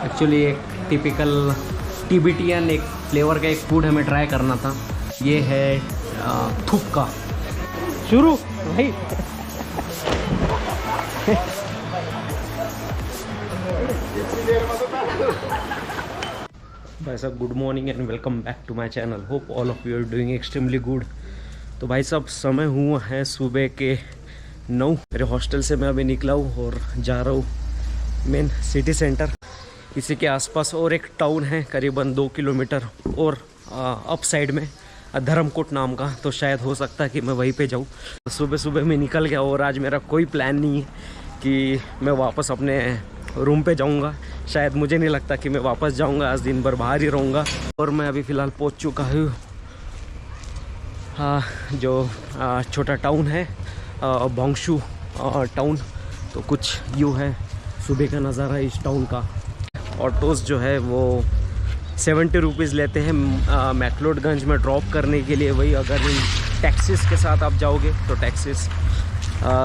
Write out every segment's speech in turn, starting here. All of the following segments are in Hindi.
एक्चुअली एक टिपिकल टिबेटियन एक फ्लेवर का एक फूड हमें ट्राई करना था। ये है थुक्का। शुरू भाई। भाई साहब good morning and welcome back to my channel. Hope all of you are doing extremely good. तो भाई साहब समय हुआ है सुबह के 9। मेरे हॉस्टल से मैं अभी निकला हूँ और जा रहा हूँ मेन सिटी सेंटर। इसी के आसपास और एक टाउन है करीबन 2 किलोमीटर और अप साइड में धर्मकोट नाम का, तो शायद हो सकता है कि मैं वहीं पे जाऊँ। सुबह सुबह मैं निकल गया और आज मेरा कोई प्लान नहीं है कि मैं वापस अपने रूम पे जाऊंगा। शायद मुझे नहीं लगता कि मैं वापस जाऊंगा, आज दिन भर बाहर ही रहूँगा। और मैं अभी फ़िलहाल पहुंच चुका हूँ जो छोटा टाउन है बोंगशू टाउन। तो कुछ यूँ है सुबह का नज़ारा इस टाउन का। ऑटोज़ जो है वो 70 रुपीज़ लेते हैं मैक्लोडगंज में ड्रॉप करने के लिए। वही अगर इन टैक्सीज़ के साथ आप जाओगे तो टैक्सीज़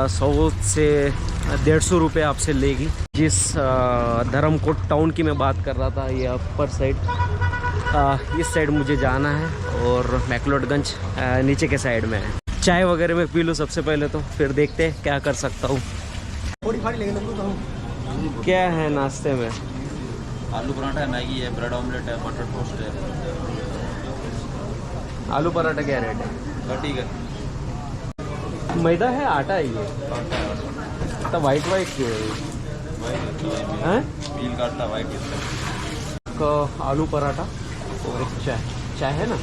100 से 150 रुपये आपसे लेगी। जिस धर्मकोट टाउन की मैं बात कर रहा था, ये अपर साइड इस साइड मुझे जाना है और मैक्लोडगंज नीचे के साइड में है। चाय वगैरह मैं पी लूँ सबसे पहले, तो फिर देखते हैं क्या कर सकता हूँ। क्या है नाश्ते में? आलू पराठा है, मैगी है, ब्रेड ऑमलेट है, बटर टोस्ट है। आलू पराठा क्या रेट है? 30 का। मैदा है आटा है ये? तो वाइट क्यों है? मील काटता वाइट का आलू पराठा और एक चाय है ना।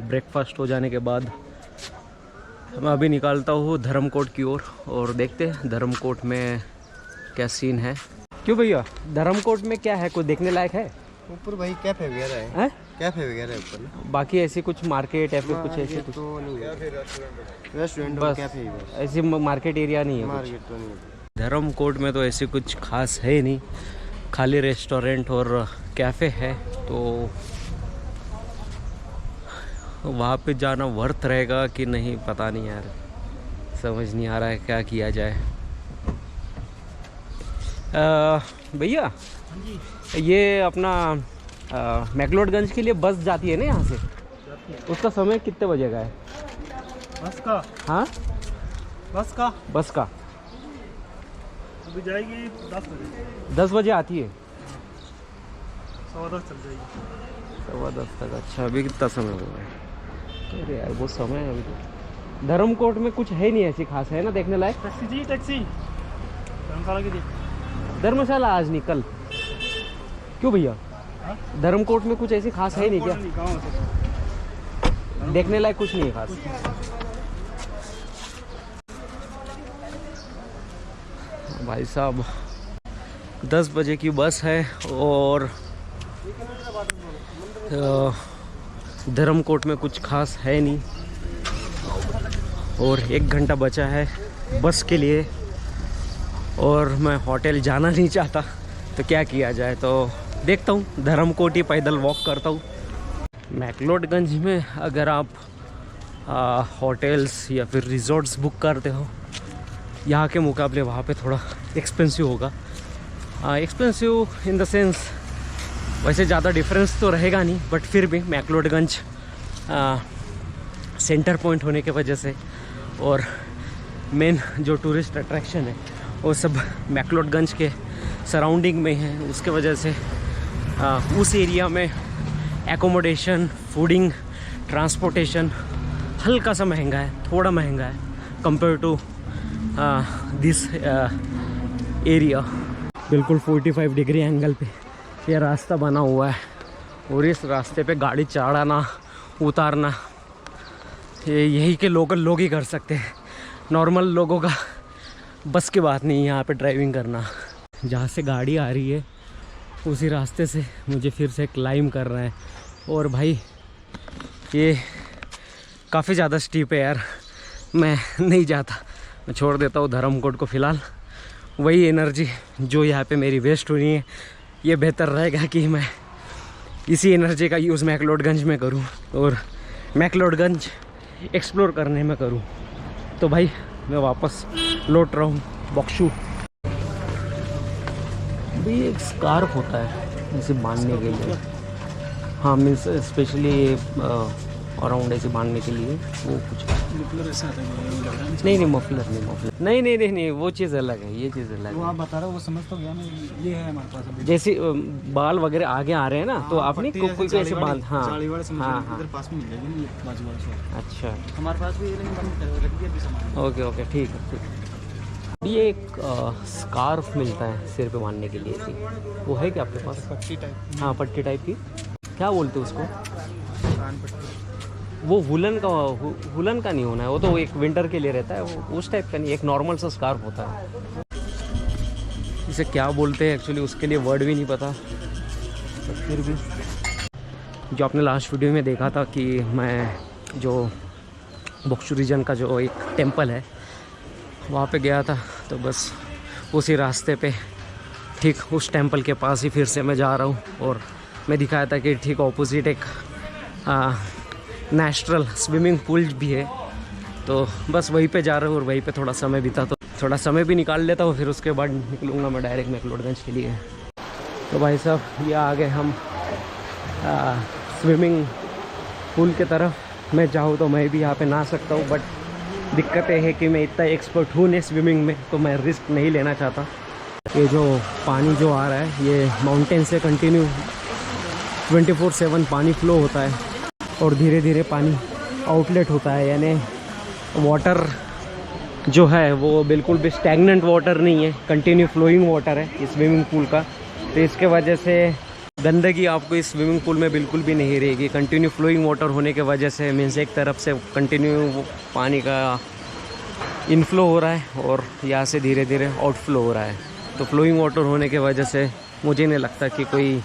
ब्रेकफास्ट हो जाने के बाद मैं अभी निकालता हूँ धर्मकोट की ओर और देखते हैं धर्मकोट में क्या सीन है। क्यों भैया, धर्मकोट में क्या है? कुछ देखने लायक है? ऊपर भाई कैफे वगैरह है, कैफे वगैरह है ऊपर। बाकी ऐसी कुछ मार्केट या फिर कुछ ऐसे कुछ तो नहीं है, रेस्टोरेंट बस कैफे ही बस, ऐसी मार्केट एरिया नहीं है। मार्केट तो नहीं है। धर्मकोट में तो ऐसी कुछ खास है नहीं, खाली रेस्टोरेंट और कैफ़े है। तो वहाँ पे जाना वर्थ रहेगा कि नहीं पता नहीं यार, समझ नहीं आ रहा है क्या किया जाए। भैया ये अपना मैक्लोडगंज के लिए बस जाती है ना यहाँ से? उसका समय कितने बजे का है? बस का? हाँ बस का अभी जाएगी 10 बजे। 10 बजे आती है? 10:15 चल जाएगी। 10:15 तक। अच्छा, अभी कितना समय हुआ है? अरे यार वो समय है अभी तो। धर्मकोट में कुछ है नहीं ऐसी खास, है ना देखने लायक? टैक्सी जी, टैक्सी धर्मशाला की थी। धर्मशाला आज नहीं कल? क्यों भैया, धर्मकोट में कुछ ऐसी खास है नहीं क्या? देखने लायक कुछ नहीं है खास? भाई साहब 10 बजे की बस है और धर्मकोट में कुछ खास है नहीं और 1 घंटा बचा है बस के लिए और मैं होटल जाना नहीं चाहता, तो क्या किया जाए। तो देखता हूँ धर्मकोट ही पैदल वॉक करता हूँ। मैक्लोडगंज में अगर आप होटल्स या फिर रिजॉर्ट्स बुक करते हो, यहाँ के मुकाबले वहाँ पे थोड़ा एक्सपेंसिव होगा। एक्सपेंसिव इन द सेंस, वैसे ज़्यादा डिफरेंस तो रहेगा नहीं, बट फिर भी मैक्लोडगंज सेंटर पॉइंट होने के वजह से और मेन जो टूरिस्ट अट्रैक्शन है वो सब मैक्लोडगंज के सराउंडिंग में है। उसके वजह से उस एरिया में एकोमोडेशन, फूडिंग, ट्रांसपोर्टेशन हल्का सा महंगा है, थोड़ा महंगा है कंपेयर टू दिस एरिया। बिल्कुल 45 डिग्री एंगल पे ये रास्ता बना हुआ है और इस रास्ते पे गाड़ी चढ़ाना उतारना यही के लोकल लोग ही कर सकते हैं। नॉर्मल लोगों का बस की बात नहीं यहाँ पे ड्राइविंग करना। जहाँ से गाड़ी आ रही है उसी रास्ते से मुझे फिर से क्लाइम करना है और भाई ये काफ़ी ज़्यादा स्टीप है यार, मैं नहीं जाता, मैं छोड़ देता हूँ धर्मकोट को फ़िलहाल। वही एनर्जी जो यहाँ पे मेरी वेस्ट हुई है, ये बेहतर रहेगा कि मैं इसी एनर्जी का यूज़ मैक्लोडगंज में करूं और मैक्लोडगंज एक्सप्लोर करने में करूं। तो भाई मैं वापस लौट रहा हूँ बॉक्सू। भी एक स्कार्फ होता है ऐसे बांधने के लिए, हाँ मीन्स स्पेशली अराउंड ऐसे बांधने के लिए वो कुछ मफलर ऐसा आता है। नहीं मफलर नहीं, वो चीज़ अलग है, ये चीज़ अलग वो है। आप बता रहे हो वो समझ तो गया मैं, ये है हमारे पास अभी। जैसे बाल वगैरह आगे आ रहे हैं ना, तो आपने पट्टी कोई ऐसे ऐसे बाल, हाँ जाली वाले समझ हाँ लो, हाँ, इधर पास में मिल जाएगी ना, ये बाजू वाला शॉप। अच्छा हमारे पास भी ये, लेकिन बंद रख दिया अभी सामान। ओके ठीक है। ये एक स्कार्फ मिलता है सिर पे बांधने के लिए ऐसी, वो है क्या आपके पास? पट्टी टाइप, हाँ पट्टी टाइप की, क्या बोलते हैं उसको? कान पट्टी। वो वुलन का नहीं होना है, वो तो एक विंटर के लिए रहता है, वो उस टाइप का नहीं, एक नॉर्मल सा स्कार्फ होता है। इसे क्या बोलते हैं एक्चुअली, उसके लिए वर्ड भी नहीं पता। तो फिर भी जो आपने लास्ट वीडियो में देखा था कि मैं जो बॉक्सू रीजन का जो एक टेम्पल है वहाँ पे गया था, तो बस उसी रास्ते पे ठीक उस टेम्पल के पास ही फिर से मैं जा रहा हूँ। और मैं दिखाया था कि ठीक ऑपोजिट एक नेचुरल स्विमिंग पूल भी है, तो बस वहीं पे जा रहा हूँ और वहीं पे थोड़ा समय बीता, तो थोड़ा समय भी निकाल लेता हूँ, फिर उसके बाद निकलूँगा मैं डायरेक्ट मैक्लोडगंज के लिए। तो भाई साहब ये आ गए हम स्विमिंग पूल के तरफ। मैं चाहूँ तो मैं भी यहाँ पे नहा सकता हूँ, बट दिक्कत ये है कि मैं इतना एक्सपर्ट हूँ नहीं स्विमिंग में, तो मैं रिस्क नहीं लेना चाहता। ये जो पानी जो आ रहा है ये माउंटेन से कंटिन्यू 24/7 पानी फ्लो होता है और धीरे धीरे पानी आउटलेट होता है, यानी वाटर जो है वो बिल्कुल भी स्टैगनेंट वाटर नहीं है, कंटिन्यू फ्लोइंग वाटर है इस स्विमिंग पूल का। तो इसके वजह से गंदगी आपको इस स्विमिंग पूल में बिल्कुल भी नहीं रहेगी। कंटिन्यू फ्लोइंग वाटर होने के वजह से मीन्स एक तरफ से कंटिन्यू पानी का इनफ्लो हो रहा है और यहाँ से धीरे धीरे आउटफ्लो हो रहा है। तो फ्लोइंग वाटर होने के वजह से मुझे नहीं लगता कि कोई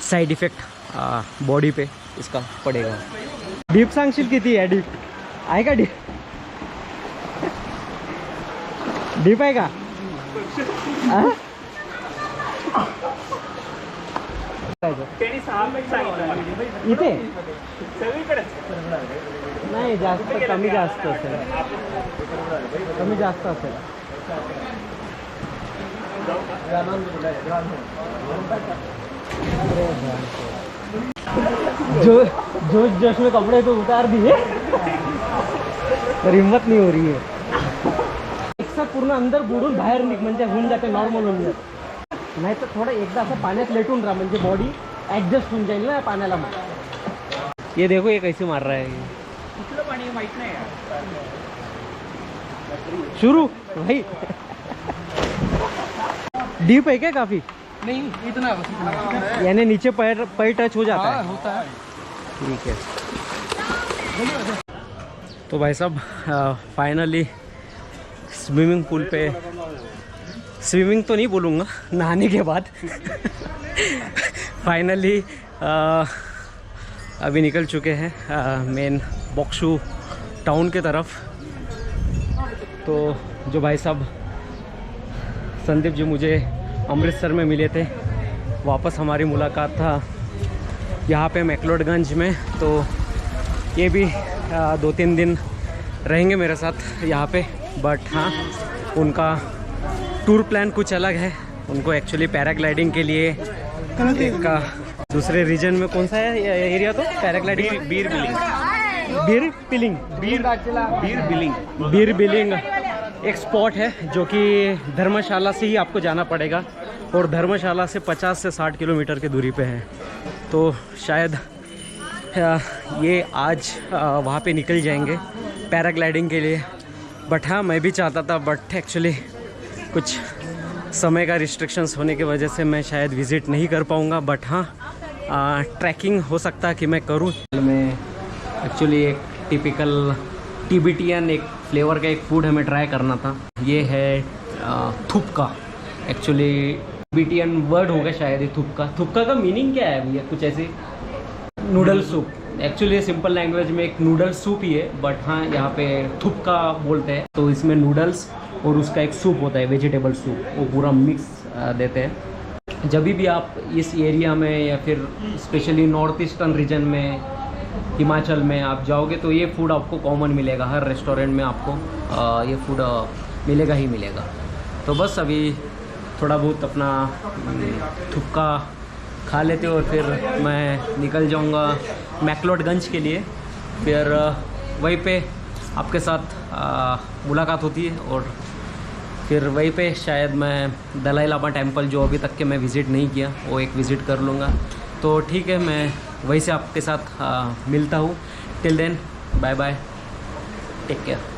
साइड इफेक्ट बॉडी पे इसका पड़ेगा। डीप सांगशील किती आहे? डीप आहे का? डीप आहे का? इथे नाही जास्त, कमी जास्त असेल, कमी जास्त असेल। जो जोश जोश में कपड़े तो उतार दिए पर हिम्मत नहीं हो रही है। एक साथ पूर्ण अंदर बुडून बाहेर निघ म्हणजे होऊन जाते, नॉर्मल होऊन जाते। नाही तर थोडं एकदा असं पाण्यात लेटून राहा म्हणजे बॉडी ॲडजस्ट होऊन जाईल ना पाण्याला। मग ये देखो ये कैसे मार रहा है, कुठलं पाणी माहित नाही शुरू भाई। डीप है क्या काफी? नहीं इतना यानी नीचे पैर टच हो जाता है? होता है। ठीक है। तो भाई साहब फाइनली स्विमिंग पूल पे, स्विमिंग तो नहीं बोलूँगा, नहाने के बाद फाइनली अभी निकल चुके हैं मेन बॉक्सू टाउन के तरफ। तो जो भाई साहब संदीप जी मुझे अमृतसर में मिले थे, वापस हमारी मुलाकात था यहाँ पे मैक्लोडगंज में, तो ये भी 2-3 दिन रहेंगे मेरे साथ यहाँ पे। बट हाँ उनका टूर प्लान कुछ अलग है, उनको एक्चुअली पैराग्लाइडिंग के लिए एक दूसरे रीजन में, कौन सा है एरिया? तो पैराग्लाइडिंग बीर बिलिंग एक स्पॉट है जो कि धर्मशाला से ही आपको जाना पड़ेगा और धर्मशाला से 50 से 60 किलोमीटर की दूरी पे है। तो शायद ये आज वहाँ पे निकल जाएंगे पैराग्लाइडिंग के लिए। बट हाँ मैं भी चाहता था, बट एक्चुअली कुछ समय का रिस्ट्रिक्शंस होने की वजह से मैं शायद विज़िट नहीं कर पाऊँगा। बट हाँ ट्रैकिंग हो सकता है कि मैं करूँ। मैं एक्चुअली एक टिपिकल टिबेटियन एक फ्लेवर का एक फूड हमें ट्राई करना था। ये है थुपका, एक्चुअली टिबेटियन वर्ड होगा शायद ये थुपका। थुपका का मीनिंग क्या है भैया? कुछ ऐसे noodle soup, actually simple language में एक नूडल सूप ही है, बट हाँ यहाँ पे थुपका बोलते हैं। तो इसमें नूडल्स और उसका एक सूप होता है, वेजिटेबल सूप, वो पूरा मिक्स देते हैं। जब भी आप इस एरिया में या फिर स्पेशली नॉर्थ ईस्टर्न रीजन में हिमाचल में आप जाओगे तो ये फूड आपको कॉमन मिलेगा, हर रेस्टोरेंट में आपको ये फूड मिलेगा ही मिलेगा। तो बस अभी थोड़ा बहुत अपना थुक्का खा लेते और फिर मैं निकल जाऊंगा मैक्लोडगंज के लिए। फिर वहीं पे आपके साथ मुलाकात होती है और फिर वहीं पे शायद मैं दलाई लामा टेम्पल जो अभी तक के मैं विज़िट नहीं किया वो एक विज़िट कर लूँगा। तो ठीक है, मैं वहीं से आपके साथ मिलता हूँ। Till then bye bye, take care.